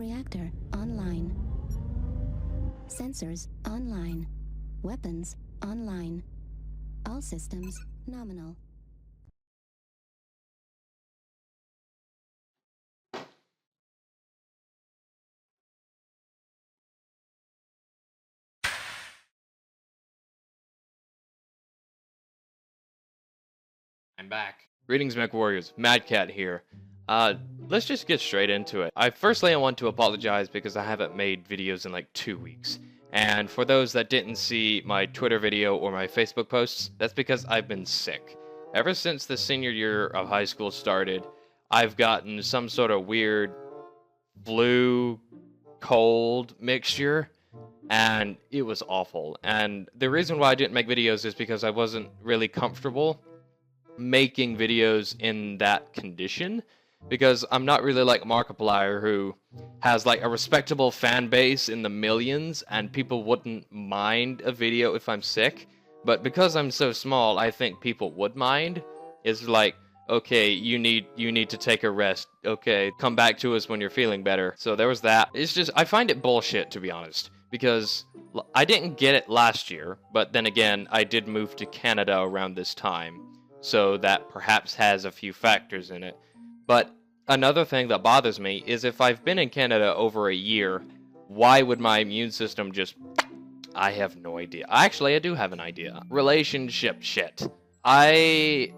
reactor online. Sensors online. Weapons online. All systems nominal. I'm back. Greetings, Mech Warriors. Mad Cat here. Let's just get straight into it. Firstly, I want to apologize because I haven't made videos in like 2 weeks. And for those that didn't see my Twitter video or my Facebook posts, that's because I've been sick. Ever since the senior year of high school started, I've gotten some sort of weird flu, cold mixture, and it was awful. And the reason why I didn't make videos is because I wasn't really comfortable making videos in that condition, because I'm not really like Markiplier, who has like a respectable fan base in the millions and people wouldn't mind a video if I'm sick. But because I'm so small, I think people would mind. It's like, okay, you need to take a rest. Okay, come back to us when you're feeling better. So there was that. It's just, I find it bullshit, to be honest, because I didn't get it last year, but then again, I did move to Canada around this time. So that perhaps has a few factors in it. But another thing that bothers me is if I've been in Canada over a year, why would my immune system just... I have no idea. Actually, I do have an idea. Relationship shit. I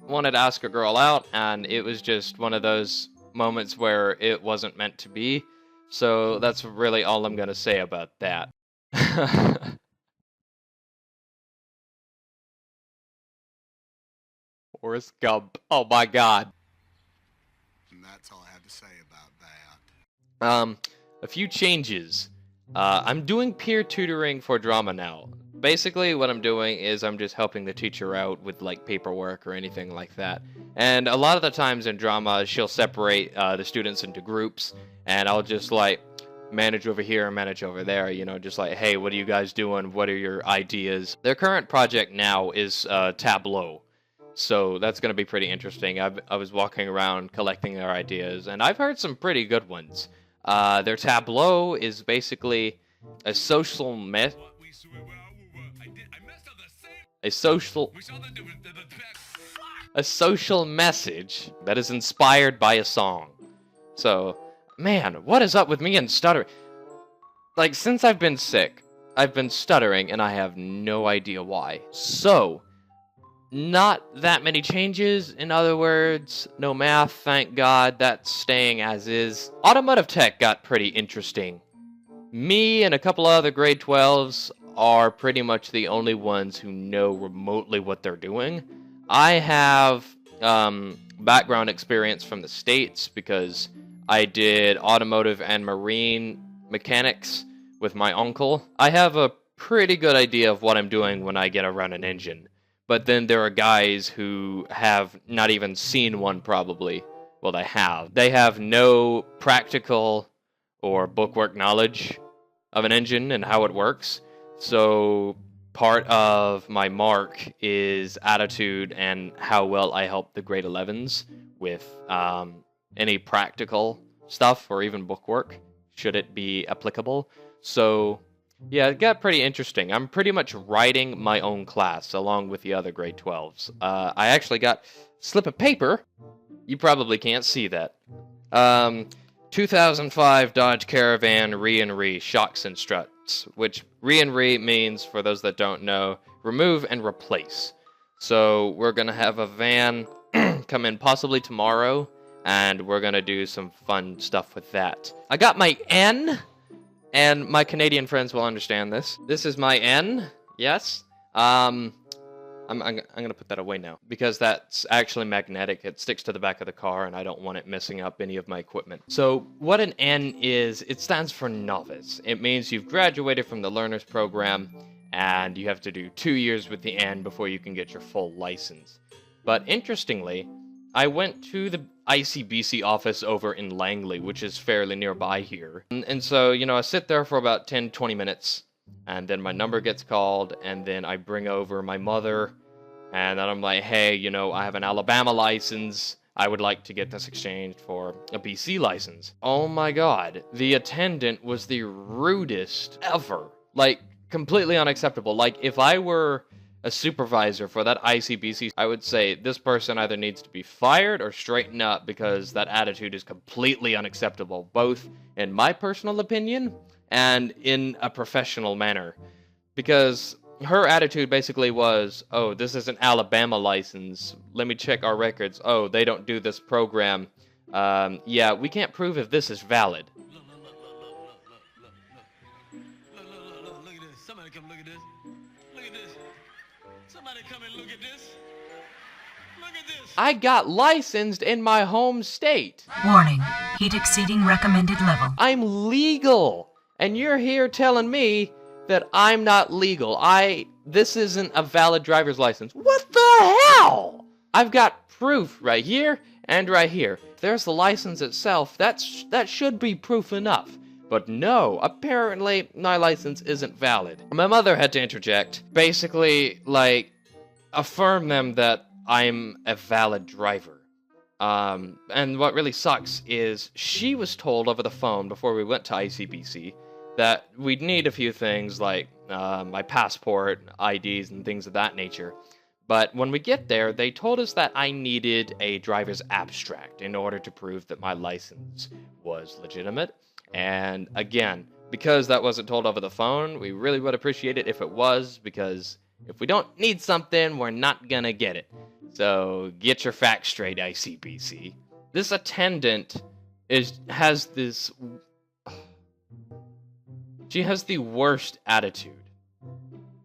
wanted to ask a girl out, and it was just one of those moments where it wasn't meant to be. So that's really all I'm going to say about that. Forrest Gump. Oh my god. And that's all I have to say about that. A few changes. I'm doing peer tutoring for drama now. Basically, what I'm doing is I'm just helping the teacher out with like paperwork or anything like that. And a lot of the times in drama, she'll separate the students into groups, and I'll just like manage over here and manage over there, you know, just like, hey, what are you guys doing? What are your ideas? Their current project now is Tableau. So that's going to be pretty interesting. I was walking around collecting their ideas, and I've heard some pretty good ones. Their Tableau is basically a social a social message that is inspired by a song. So, man, what is up with me and stuttering? Like, since I've been sick, I've been stuttering, and I have no idea why. So, not that many changes. In other words, no math, thank God. That's staying as is. Automotive tech got pretty interesting. Me and a couple other grade 12s are pretty much the only ones who know remotely what they're doing. I have background experience from the States because I did automotive and marine mechanics with my uncle. I have a pretty good idea of what I'm doing when I get around an engine. But then there are guys who have not even seen one, probably. Well, they have. They have no practical or bookwork knowledge of an engine and how it works. So part of my mark is attitude and how well I help the grade 11s with any practical stuff or even bookwork, should it be applicable. So yeah, it got pretty interesting. I'm pretty much writing my own class along with the other grade 12s. I actually got a slip of paper. You probably can't see that. 2005 Dodge Caravan re shocks and struts, which re means, for those that don't know, remove and replace. So we're going to have a van come in possibly tomorrow, and we're going to do some fun stuff with that. I got my N. And my Canadian friends will understand this. This is my N, yes. I'm gonna put that away now, because that's actually magnetic. It sticks to the back of the car, and I don't want it messing up any of my equipment. So what an N is, it stands for novice. It means you've graduated from the learner's program, and you have to do 2 years with the N before you can get your full license. But interestingly, I went to the ICBC office over in Langley, which is fairly nearby here. And so, you know, I sit there for about 10-20 minutes, and then my number gets called, and then I bring over my mother, and then I'm like, hey, you know, I have an Alabama license, I would like to get this exchanged for a BC license. Oh my god, the attendant was the rudest ever. Like, completely unacceptable. Like, if I were a supervisor for that ICBC, I would say this person either needs to be fired or straighten up because that attitude is completely unacceptable, both in my personal opinion and in a professional manner. Because her attitude basically was, oh, this is an Alabama license. Let me check our records. Oh, they don't do this program. Yeah, we can't prove if this is valid. Look at this. Somebody come look at this. Look at this. Somebody come and look at this. Look at this. I got licensed in my home state. Warning, heat exceeding recommended level. I'm legal. And you're here telling me that I'm not legal. This isn't a valid driver's license. What the hell? I've got proof right here and right here. There's the license itself. That should be proof enough. But no, apparently my license isn't valid. My mother had to interject, basically, like, affirm them that I'm a valid driver. And what really sucks is she was told over the phone before we went to ICBC that we'd need a few things like my passport, IDs, and things of that nature. But when we get there, they told us that I needed a driver's abstract in order to prove that my license was legitimate. And again, because that wasn't told over the phone, we really would appreciate it if it was, because if we don't need something, we're not gonna get it. So get your facts straight, ICBC. This attendant has this... She has the worst attitude.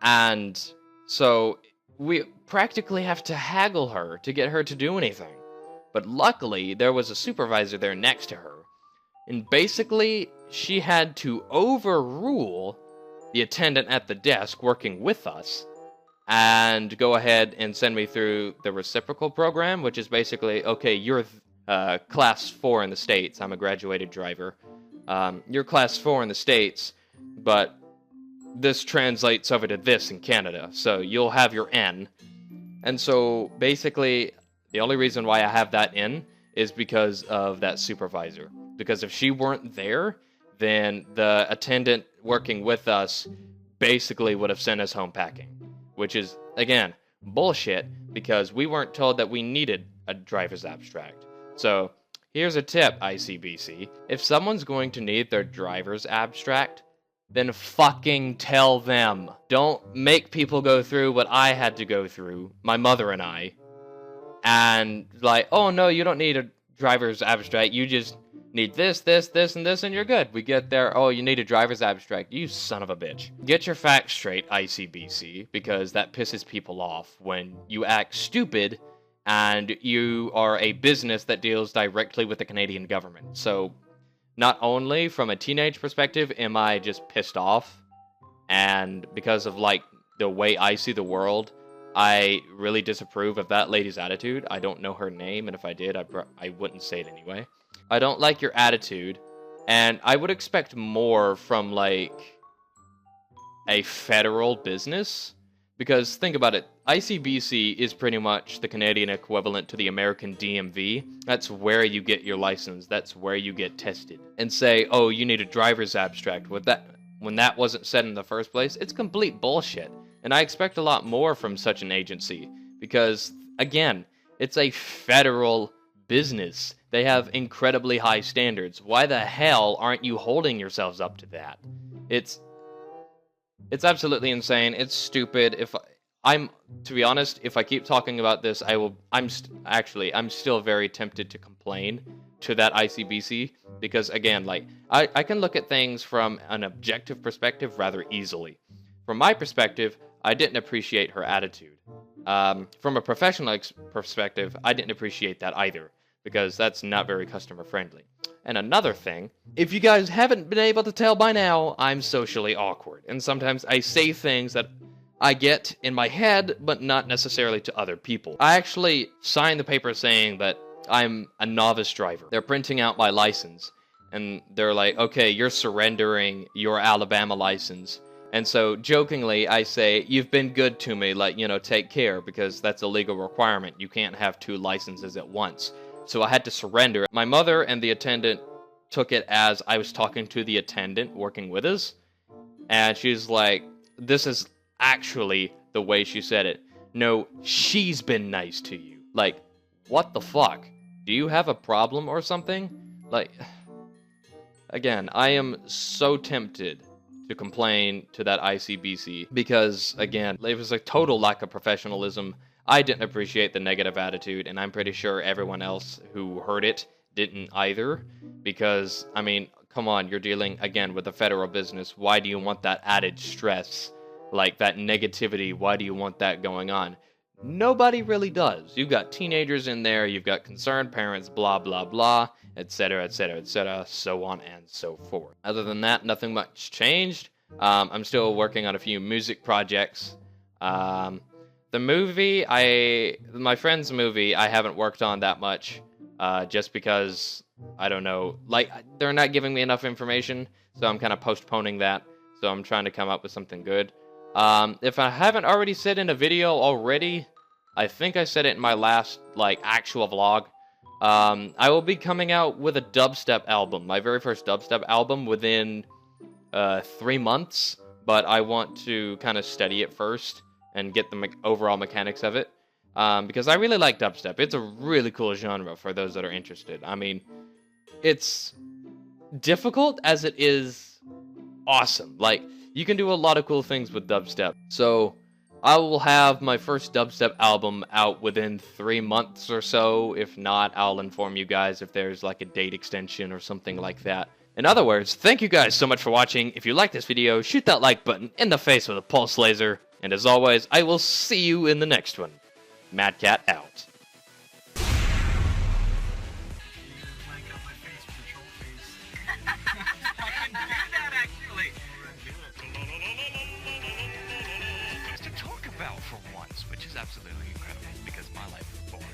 And so we practically have to haggle her to get her to do anything. But luckily, there was a supervisor there next to her. And basically, she had to overrule the attendant at the desk working with us and go ahead and send me through the reciprocal program, which is basically, okay, you're class 4 in the States. I'm a graduated driver. You're class 4 in the States, but this translates over to this in Canada, so you'll have your N. And so, basically, the only reason why I have that N is because of that supervisor. Because if she weren't there, then the attendant working with us basically would have sent us home packing. Which is, again, bullshit, because we weren't told that we needed a driver's abstract. So, here's a tip, ICBC. If someone's going to need their driver's abstract, then fucking tell them. Don't make people go through what I had to go through, my mother and I. And like, oh no, you don't need a driver's abstract, you just need this, this, this, and this, and you're good. We get there, oh, you need a driver's abstract. You son of a bitch. Get your facts straight, ICBC, because that pisses people off when you act stupid and you are a business that deals directly with the Canadian government. So, not only from a teenage perspective am I just pissed off, and because of, like, the way I see the world, I really disapprove of that lady's attitude. I don't know her name, and if I did, I wouldn't say it anyway. I don't like your attitude, and I would expect more from, like, a federal business. Because, think about it, ICBC is pretty much the Canadian equivalent to the American DMV. That's where you get your license, that's where you get tested. And say, oh, you need a driver's abstract. When that wasn't said in the first place, it's complete bullshit. And I expect a lot more from such an agency. Because, again, it's a federal business. They have incredibly high standards. Why the hell aren't you holding yourselves up to that? It's absolutely insane. It's stupid. To be honest, if I keep talking about this, I'm still very tempted to complain to that ICBC, because again, like, I can look at things from an objective perspective rather easily. From my perspective, I didn't appreciate her attitude. From a professional perspective, I didn't appreciate that either, because that's not very customer friendly. And another thing, if you guys haven't been able to tell by now, I'm socially awkward, and sometimes I say things that I get in my head, but not necessarily to other people. I actually signed the paper saying that I'm a novice driver. They're printing out my license, and they're like, okay, you're surrendering your Alabama license. And so, jokingly, I say, you've been good to me, like, take care, because that's a legal requirement. You can't have 2 licenses at once. so I had to surrender. My mother and the attendant took it as I was talking to the attendant working with us, and she's like, this is actually the way she said it. No, she's been nice to you. Like, what the fuck? Do you have a problem or something? Like, again, I am so tempted to complain to that ICBC because, again, it was a total lack of professionalism. I didn't appreciate the negative attitude, and I'm pretty sure everyone else who heard it didn't either. Because, I mean, come on, you're dealing, again, with a federal business. Why do you want that added stress? Like, that negativity, why do you want that going on? Nobody really does. You've got teenagers in there, you've got concerned parents, blah, blah, blah, etc., etc., etc., so on and so forth. Other than that, nothing much changed. I'm still working on a few music projects. The movie, my friend's movie, I haven't worked on that much, just because, I don't know, like, they're not giving me enough information, so I'm kind of postponing that, so I'm trying to come up with something good. If I haven't already said in a video already, I think I said it in my last, like, actual vlog. I will be coming out with a dubstep album, my very first dubstep album, within 3 months, but I want to kind of study it first and get the overall mechanics of it, because I really like dubstep. It's a really cool genre for those that are interested. I mean, it's difficult as it is awesome. Like, you can do a lot of cool things with dubstep. So, I will have my first dubstep album out within 3 months or so. If not, I'll inform you guys if there's like a date extension or something like that. In other words, thank you guys so much for watching. If you like this video, shoot that like button in the face with a pulse laser. And as always, I will see you in the next one. Mad Cat out. To talk about for once, which is absolutely incredible because my life is boring.